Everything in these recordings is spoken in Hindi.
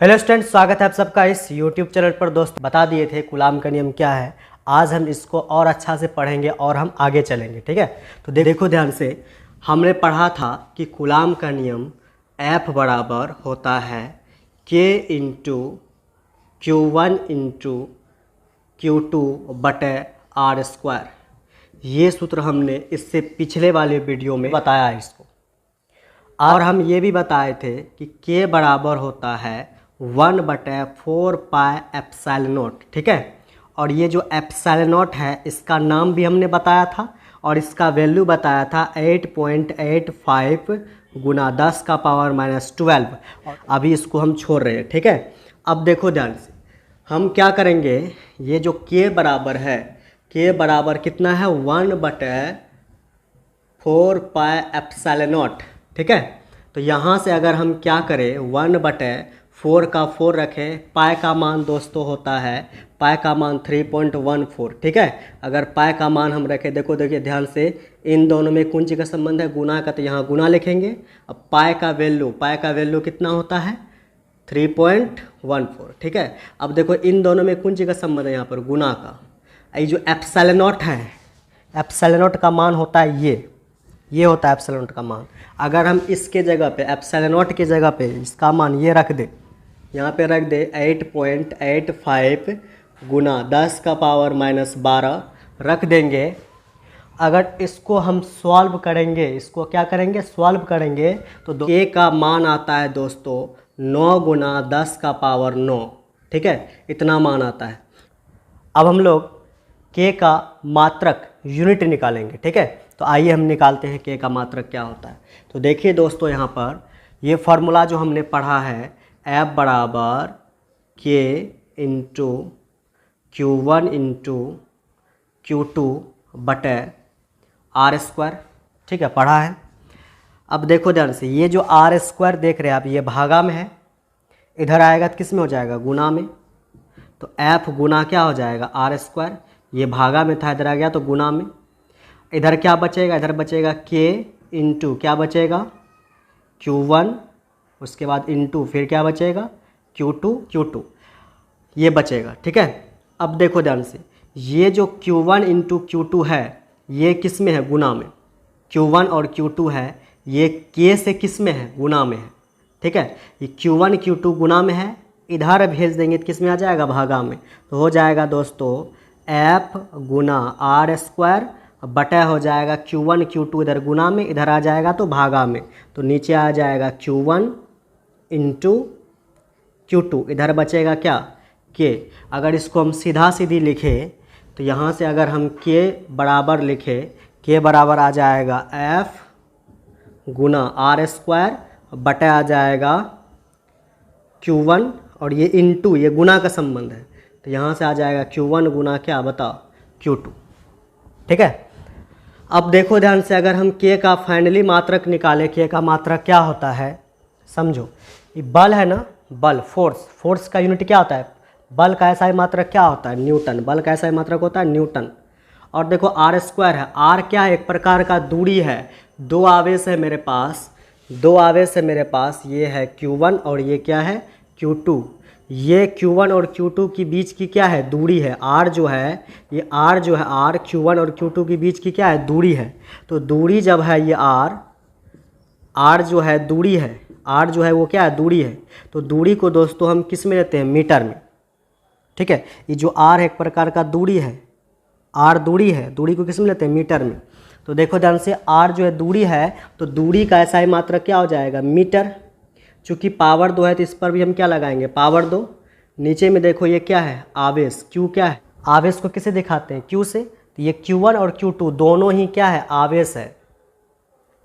हेलो स्टूडेंट, स्वागत है आप सबका इस यूट्यूब चैनल पर। दोस्त बता दिए थे कूलाम का नियम क्या है। आज हम इसको और अच्छा से पढ़ेंगे और हम आगे चलेंगे। ठीक है, तो देखो ध्यान से। हमने पढ़ा था कि कूलाम का नियम F बराबर होता है K into Q1 into Q2 बटे R स्क्वायर। ये सूत्र हमने इससे पिछले वाले वीडियो में बताया है इसको। और हम ये भी बताए थे कि K बराबर होता है 1/4 पाई एप्सिलॉन नॉट। ठीक है, और ये जो एप्सिलॉन नॉट है इसका नाम भी हमने बताया था और इसका वैल्यू बताया था 8.85 गुना 10 का पावर -12। और अभी इसको हम छोड़ रहे हैं। ठीक है, अब देखो ध्यान से हम क्या करेंगे। ये जो K बराबर है, K बराबर कितना है 1/4 पाई एप्सिलॉन नॉट। ठीक है, तो यहाँ से अगर हम क्या करें 1/4 का 4 रखें, पाई का मान दोस्तों होता है, पाई का मान 3.14। ठीक है, अगर पाई का मान हम रखें, देखिए ध्यान से, इन दोनों में कुंजी का संबंध है गुना का, तो यहाँ गुना लिखेंगे। अब पाई का वैल्यू कितना होता है 3.14। ठीक है, अब देखो इन दोनों में कुंजी का संबंध है यहाँ पर गुना का। ये जो एप्सिलॉन नॉट है, एप्सिलॉन नॉट का मान होता है ये होता है एप्सिलॉन नॉट का मान। अगर हम इसके जगह पे एप्सिलॉन नॉट की जगह पे इसका मान ये रख दे, यहाँ पे रख दे 8.85 गुना 10 का पावर -12 रख देंगे। अगर इसको हम सॉल्व करेंगे, इसको क्या करेंगे सॉल्व करेंगे, तो K का मान आता है दोस्तों 9 गुना 10 का पावर 9। ठीक है, इतना मान आता है। अब हम लोग K का मात्रक यूनिट निकालेंगे। ठीक है, तो आइए हम निकालते हैं K का मात्रक क्या होता है। तो देखिए दोस्तों, यहाँ पर ये फार्मूला जो हमने पढ़ा है F बराबर K into Q1 into Q2 बटे R स्क्वायर। ठीक है, पढ़ा है। अब देखो ध्यान से, ये जो R स्क्वायर देख रहे हैं आप, ये भागा में है, इधर आएगा तो किस में हो जाएगा गुना में। तो F गुना क्या हो जाएगा R स्क्वायर, ये भागा में था, इधर आ गया तो गुना में। इधर क्या बचेगा, इधर बचेगा K इंटू क्या बचेगा Q1, उसके बाद इंटू फिर क्या बचेगा Q2 ये बचेगा। ठीक है, अब देखो ध्यान से, ये जो Q1 इंटू Q2 है ये किस में है गुना में। Q1 और Q2 है, ये K से किस में है गुना में है। ठीक है, ये Q1 Q2 गुना में है, इधर भेज देंगे तो किस में आ जाएगा भागा में। तो हो जाएगा दोस्तों F गुना R स्क्वायर बटा हो जाएगा Q1 Q2, इधर गुना में, इधर आ जाएगा तो भागा में। तो नीचे आ जाएगा Q1 इंटू Q2, इधर बचेगा क्या K। अगर इसको हम सीधा सीधी लिखें तो यहाँ से अगर हम K बराबर लिखें, K बराबर आ जाएगा F गुना R स्क्वायर बटा आ जाएगा Q1, और ये इंटू ये गुना का संबंध है, तो यहाँ से आ जाएगा Q1 गुना क्या बताओ Q2। ठीक है, अब देखो ध्यान से, अगर हम K का फाइनली मात्रक निकालें, K का मात्रक क्या होता है समझो। ये बल है ना, बल, फोर्स का यूनिट क्या होता है, बल का ऐसा ही मात्रक क्या होता है न्यूटन। बल का ऐसा ही मात्रक होता है न्यूटन। और देखो R स्क्वायर है, R क्या है, एक प्रकार का दूरी है। दो आवेश है मेरे पास, ये है Q1 और ये क्या है Q2। ये Q1 और Q2 की बीच की क्या है दूरी है, R जो है R Q1 और Q2 के बीच की क्या है दूरी है। तो दूरी जब है ये R जो है दूरी है, R जो है वो क्या है दूरी है। तो दूरी को दोस्तों हम किस में लेते हैं मीटर में। ठीक है, ये जो R है एक प्रकार का दूरी है, R दूरी है, दूरी को किस में लेते हैं मीटर में। तो देखो ध्यान से, R जो है दूरी है, तो दूरी का ऐसा ही मात्रक क्या हो जाएगा मीटर। चूँकि पावर 2 है तो इस पर भी हम क्या लगाएंगे पावर 2। नीचे में देखो ये क्या है आवेश, Q क्या है, आवेश को किसे दिखाते हैं Q से। तो ये Q1 और Q2 दोनों ही क्या है आवेश है।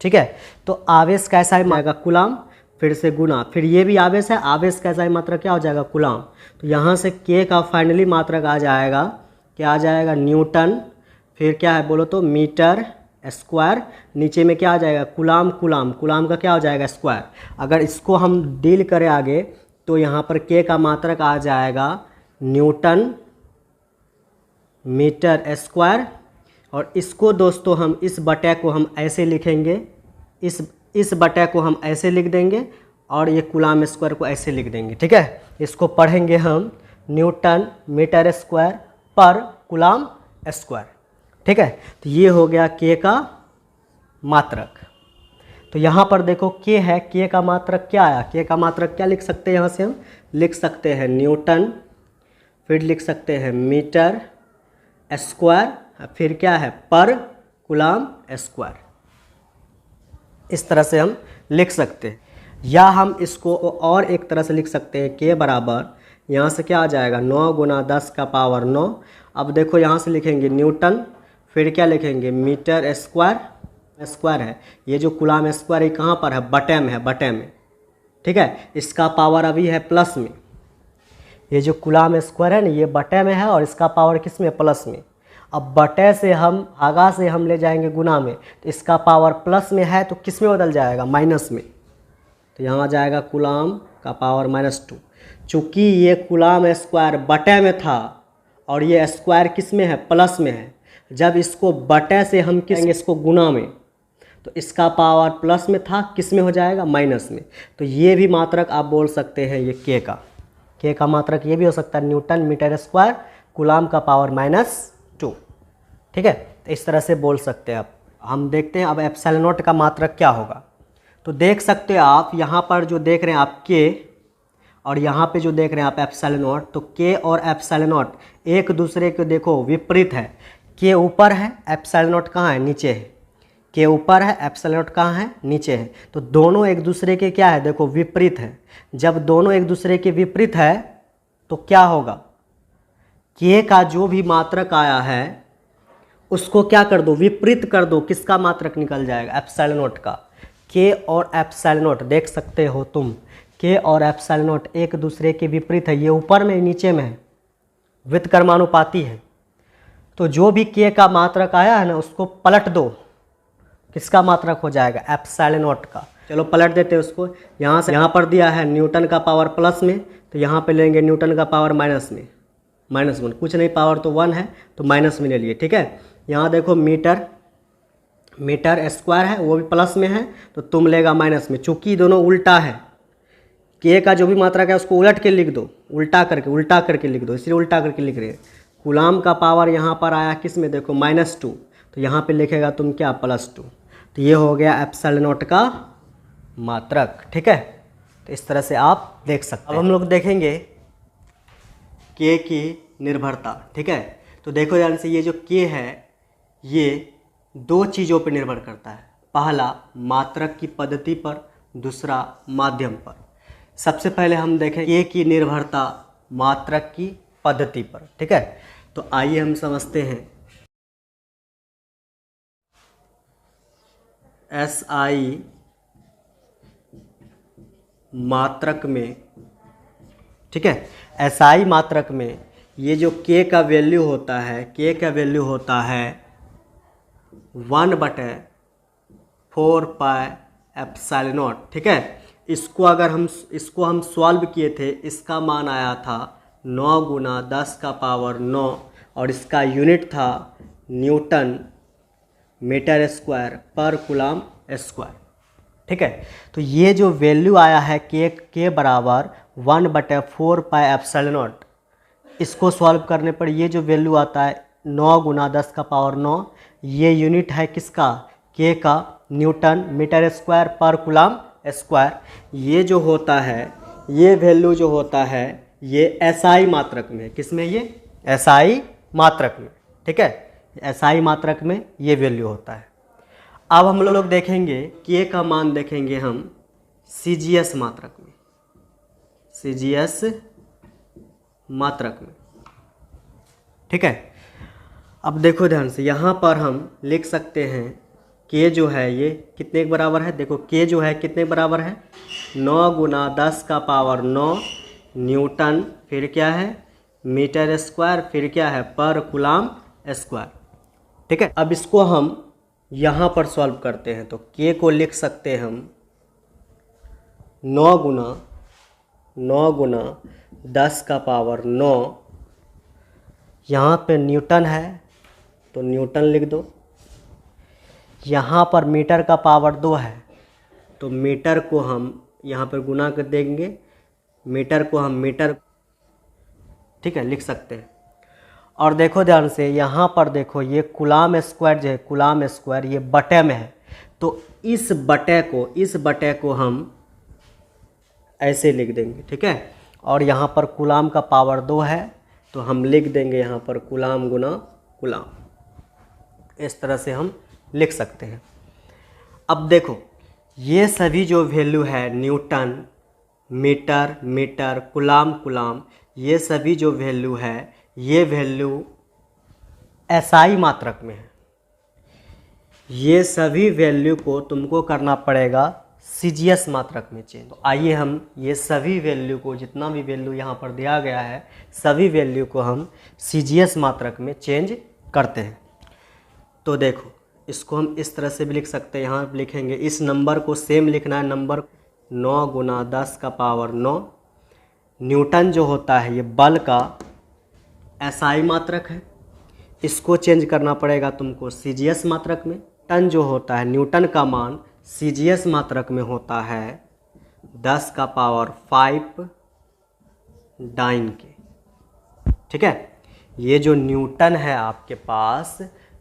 ठीक है, तो आवेश कैसा ही आएगा कूलाम, फिर से गुना, फिर ये भी आवेश है, आवेश कैसा ही मात्रक क्या हो जाएगा कूलाम। तो यहाँ से K का फाइनली मात्रक आ जाएगा क्या, आ जाएगा न्यूटन, फिर क्या है बोलो तो मीटर स्क्वायर, नीचे में क्या आ जाएगा कूलाम का क्या हो जाएगा स्क्वायर। अगर इसको हम डील करें आगे तो यहाँ पर K का मात्रक आ जाएगा न्यूटन मीटर स्क्वायर। और इसको दोस्तों हम इस बटे को हम ऐसे लिखेंगे, इस बटे को हम ऐसे लिख देंगे और ये कूलाम स्क्वायर को ऐसे लिख देंगे, ठीक है। इसको पढ़ेंगे हम न्यूटन मीटर स्क्वायर पर कूलाम स्क्वायर, ठीक है। तो ये हो गया के का मात्रक। तो यहाँ पर देखो के है, के का मात्रक क्या आया, के का मात्रक क्या लिख सकते हैं, यहाँ से हम लिख सकते हैं न्यूटन, फिर लिख सकते हैं मीटर स्क्वायर, फिर क्या है पर कूलाम स्क्वायर। इस तरह से हम लिख सकते हैं। या हम इसको और एक तरह से लिख सकते हैं, के बराबर यहाँ से क्या आ जाएगा 9 गुना 10 का पावर 9। अब देखो यहाँ से लिखेंगे न्यूटन, फिर क्या लिखेंगे मीटर स्क्वायर, स्क्वायर है ये जो कूलाम स्क्वायर, ये कहाँ पर है बटे में है, बटे में, ठीक है। इसका पावर अभी है प्लस में, ये जो कूलाम स्क्वायर है ना ये बटे में है और इसका पावर किस में, प्लस में। अब बटे से हम आगा से हम ले जाएंगे गुना में, तो इसका पावर प्लस में है तो किस में बदल जाएगा, माइनस में। तो यहाँ जाएगा कूलाम का पावर -2। चूँकि ये कूलाम स्क्वायर बटे में था और ये स्क्वायर किस में है, प्लस में है, जब इसको बटे से हम किस इसको गुना में, तो इसका पावर प्लस में था, किस में हो जाएगा, माइनस में। तो ये भी मात्रक आप बोल सकते हैं ये के का मात्रक ये भी हो सकता है न्यूटन मीटर स्क्वायर कूलाम का पावर -2, ठीक है। तो इस तरह से बोल सकते हैं। अब हम देखते हैं अब एप्सिलॉन नॉट का मात्रक क्या होगा। तो देख सकते हैं आप यहाँ पर जो देख रहे हैं आप के, और यहाँ पे जो देख रहे हैं आप एप्सिलॉन नॉट, तो के और एप्सिलॉन नॉट एक दूसरे के देखो विपरीत है। के ऊपर है, एप्सिलॉन नॉट कहाँ है, नीचे है। के ऊपर है, एप्सिलॉन नॉट कहाँ है, नीचे है। तो दोनों एक दूसरे के क्या है, देखो विपरीत है। जब दोनों एक दूसरे के विपरीत है तो क्या होगा, के का जो भी मात्रक आया है उसको क्या कर दो, विपरीत कर दो, किसका मात्रक निकल जाएगा, एप्सिलॉन नॉट का। के और एप्सिलॉन नॉट देख सकते हो तुम, के और एप्सिलॉन नॉट एक दूसरे के विपरीत है, ये ऊपर में नीचे में है, व्युत्क्रमानुपाती है। तो जो भी के का मात्रक आया है ना उसको पलट दो, किसका मात्रक हो जाएगा, एप्सिलॉन नॉट का। चलो पलट देते हैं उसको। यहाँ से यहाँ पर दिया है न्यूटन का पावर प्लस में, तो यहाँ पे लेंगे न्यूटन का पावर माइनस में, -1, कुछ नहीं, पावर तो 1 है तो माइनस में ले लिए, ठीक है। यहाँ देखो मीटर स्क्वायर है वो भी प्लस में है तो तुम लेगा माइनस में। चूँकि दोनों उल्टा है, के का जो भी मात्रक है उसको उलट के लिख दो, उल्टा करके लिख दो, इसलिए उल्टा करके लिख रहे हैं। कूलाम का पावर यहाँ पर आया किस में, देखो -2, तो यहाँ पे लिखेगा तुम क्या, +2। तो ये हो गया एप्सिलॉन नॉट का मात्रक, ठीक है। तो इस तरह से आप देख सकते हैं। अब हम लोग देखेंगे के की निर्भरता, ठीक है। तो देखो ध्यान से, ये जो के है ये 2 चीज़ों पर निर्भर करता है। पहला मात्रक की पद्धति पर, दूसरा माध्यम पर। सबसे पहले हम देखें के की निर्भरता मात्रक की पद्धति पर, ठीक है। तो आइए हम समझते हैं। SI मात्रक में, ठीक है, SI मात्रक में ये जो k का वैल्यू होता है, k का वैल्यू होता है 1/4 पाई एप्सिलॉन नॉट, ठीक है। इसको अगर हम सॉल्व किए थे, इसका मान आया था 9 गुना 10 का पावर 9 और इसका यूनिट था न्यूटन मीटर स्क्वायर पर कूलाम स्क्वायर, ठीक है। तो ये जो वैल्यू आया है के बराबर 1/4 पाई एप्सिलॉन नॉट, इसको सॉल्व करने पर ये जो वैल्यू आता है 9 गुना 10 का पावर 9, ये यूनिट है किसका, के का, न्यूटन मीटर स्क्वायर पर कूलाम स्क्वायर। ये जो होता है, ये वैल्यू जो होता है ये SI मात्रक में, किस में, ये SI मात्रक में, ठीक है। SI मात्रक में ये वैल्यू होता है। अब हम लोग देखेंगे के का मान देखेंगे हम CGS मात्रक में, CGS मात्रक में, ठीक है। अब देखो ध्यान से, यहाँ पर हम लिख सकते हैं के जो है ये कितने के बराबर है, देखो के जो है कितने के बराबर है, 9 गुना 10 का पावर 9 न्यूटन, फिर क्या है मीटर स्क्वायर, फिर क्या है पर कूलाम स्क्वायर, ठीक है। अब इसको हम यहाँ पर सॉल्व करते हैं, तो के को लिख सकते हैं हम 9 गुना 10 का पावर 9, यहाँ पे न्यूटन है तो न्यूटन लिख दो, यहाँ पर मीटर का पावर 2 है तो मीटर को हम यहाँ पर गुना कर देंगे, मीटर को हम मीटर, ठीक है, लिख सकते हैं। और देखो ध्यान से, यहाँ पर देखो ये कूलाम स्क्वायर जो है, कूलाम स्क्वायर ये बटे में है, तो इस बटे को हम ऐसे लिख देंगे, ठीक है। और यहाँ पर कूलाम का पावर 2 है, तो हम लिख देंगे यहाँ पर कूलाम गुना कूलाम, इस तरह से हम लिख सकते हैं। अब देखो ये सभी जो वैल्यू है, newton, metre, metre, coulomb, coulomb, ये सभी जो वैल्यू है, ये वैल्यू एसआई मात्रक में है। ये सभी वैल्यू को तुमको करना पड़ेगा सीजीएस मात्रक में चेंज। तो आइए हम ये सभी वैल्यू को, जितना भी वैल्यू यहाँ पर दिया गया है, सभी वैल्यू को हम सीजीएस मात्रक में चेंज करते हैं। तो देखो इसको हम इस तरह से भी लिख सकते हैं, यहाँ लिखेंगे, इस नंबर को सेम लिखना है, नंबर 9 गुना 10 का पावर 9। न्यूटन जो होता है ये बल का एसआई मात्रक है, इसको चेंज करना पड़ेगा तुमको सीजीएस मात्रक में। टन जो होता है, न्यूटन का मान सीजीएस मात्रक में होता है 10 का पावर 5 डाइन के, ठीक है। ये जो न्यूटन है आपके पास,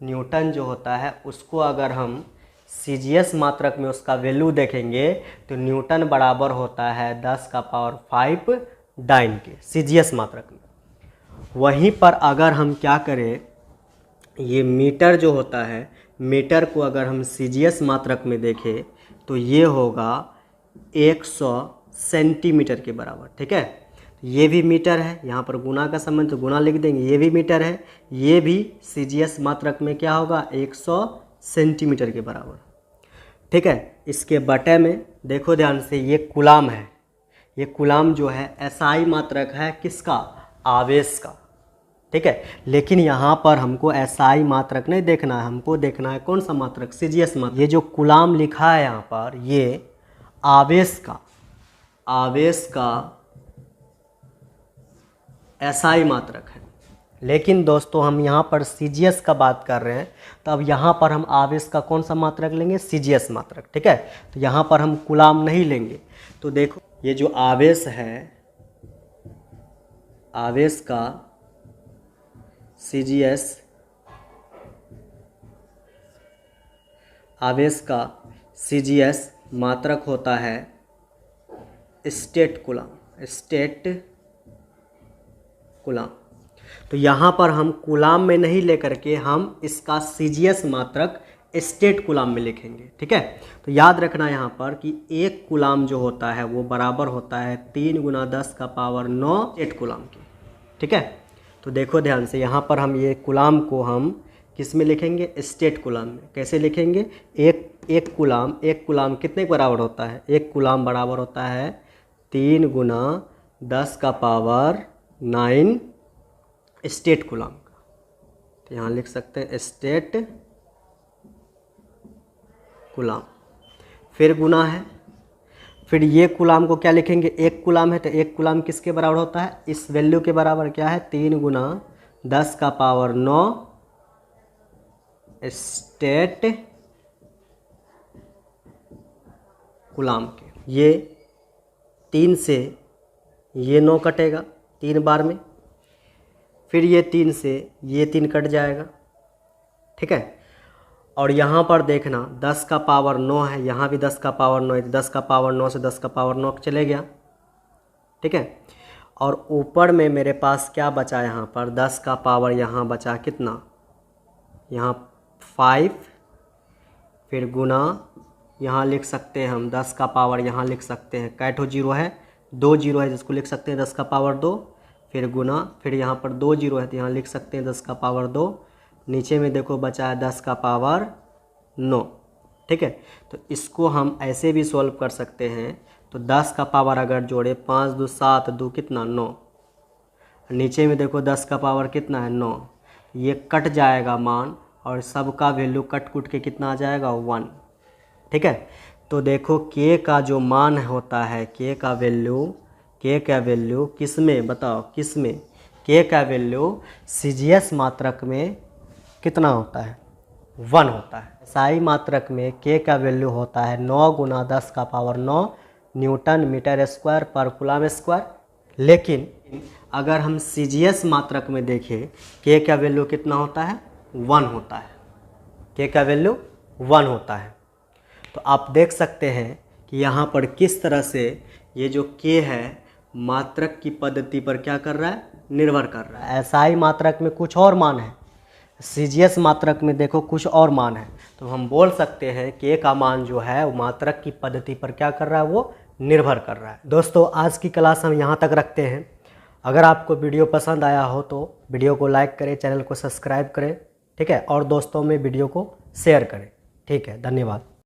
न्यूटन जो होता है उसको अगर हम सीजीएस मात्रक में उसका वैल्यू देखेंगे तो न्यूटन बराबर होता है 10 का पावर 5 डाइन के सीजीएस मात्रक में। वहीं पर अगर हम क्या करें, ये मीटर जो होता है, मीटर को अगर हम सीजीएस मात्रक में देखें तो ये होगा 100 सेंटीमीटर के बराबर, ठीक है। ये भी मीटर है, यहाँ पर गुना का संबंध तो गुना लिख देंगे, ये भी मीटर है, ये भी सीजीएस मात्रक में क्या होगा 100 सेंटीमीटर के बराबर, ठीक है। इसके बटे में देखो ध्यान से, ये कूलाम है, ये कूलाम जो है एसआई मात्रक है किसका, आवेश का, ठीक है। लेकिन यहाँ पर हमको एसआई मात्रक नहीं देखना है, हमको देखना है कौन सा मात्रक, सीजीएस मात्रक। ये जो कूलाम लिखा है यहाँ पर, ये आवेश का एसआई मात्रक है। लेकिन दोस्तों हम यहाँ पर सीजीएस का बात कर रहे हैं, तो अब यहाँ पर हम आवेश का कौन सा मात्रक लेंगे, सीजीएस मात्रक, ठीक है। तो यहाँ पर हम कूलाम नहीं लेंगे। तो देखो ये जो आवेश है, आवेश का सीजीएस, आवेश का सीजीएस मात्रक होता है स्टेट कूलाम, स्टेट कूलाम। तो यहाँ पर हम कूलाम में नहीं लेकर के हम इसका सीजीएस मात्रक स्टेट कूलाम में लिखेंगे, ठीक है। तो याद रखना यहाँ पर कि एक कूलाम जो होता है वो बराबर होता है 3 गुना 10 का पावर 9 स्टेट कूलाम के, ठीक है। तो देखो ध्यान से, यहाँ पर हम ये कूलाम को हम किस में लिखेंगे, स्टेट कूलाम में। कैसे लिखेंगे, एक कूलाम कितने के बराबर होता है, एक कूलाम बराबर होता है 3 गुना 10 का पावर 9 स्टेट कूलाम का। तो यहाँ लिख सकते हैं स्टेट कूलाम, फिर गुना है, फिर ये कूलाम को क्या लिखेंगे, एक कूलाम है, तो एक कूलाम किसके बराबर होता है, इस वैल्यू के बराबर क्या है, 3 गुना 10 का पावर 9 स्टेट कूलाम के। ये 3 से ये 9 कटेगा 3 बार में, फिर ये 3 से ये 3 कट जाएगा, ठीक है। और यहाँ पर देखना 10 का पावर 9 है, यहाँ भी 10 का पावर 9 है, 10 का पावर 9 से 10 का पावर 9 चले गया, ठीक है। और ऊपर में मेरे पास क्या बचा, यहाँ पर 10 का पावर यहाँ बचा कितना, यहाँ 5, फिर गुना, यहाँ लिख सकते हैं हम 10 का पावर, यहाँ लिख सकते हैं कैठो जीरो है, 2 जीरो है जिसको लिख सकते हैं 10 का पावर 2, फिर गुना, फिर यहाँ पर 2 जीरो है तो यहाँ लिख सकते हैं 10 का पावर 2, नीचे में देखो बचा है 10 का पावर 9, ठीक है। तो इसको हम ऐसे भी सॉल्व कर सकते हैं। तो 10 का पावर अगर जोड़े 5 2 7 2 कितना 9, नीचे में देखो 10 का पावर कितना है 9, ये कट जाएगा मान और सबका वैल्यू कट कुट के कितना आ जाएगा 1, ठीक है। तो देखो के का जो मान होता है, के का वैल्यू किस में बताओ, किस में, के का वैल्यू सीजीएस मात्रक में कितना होता है 1 होता है। एसआई मात्रक में के का वैल्यू होता है 9 गुना 10 का पावर 9 न्यूटन मीटर स्क्वायर पर कूलम स्क्वायर। लेकिन अगर हम CGS मात्रक में देखें, K का वैल्यू कितना होता है? 1 होता है। K का वैल्यू 1 होता है। तो आप देख सकते हैं कि यहाँ पर किस तरह से ये जो K है मात्रक की पद्धति पर क्या कर रहा है? निर्भर कर रहा है। SI मात्रक में कुछ और मान है, CGS मात्रक में देखो कुछ और मान है। तो हम बोल सकते हैं कि K का मान जो है वो मात्रक की पद्धति पर क्या कर रहा है? वो निर्भर कर रहा है। दोस्तों, आज की क्लास हम यहाँ तक रखते हैं। अगर आपको वीडियो पसंद आया हो तो वीडियो को लाइक करें, चैनल को सब्सक्राइब करें, ठीक है, और दोस्तों में वीडियो को शेयर करें। ठीक है, धन्यवाद।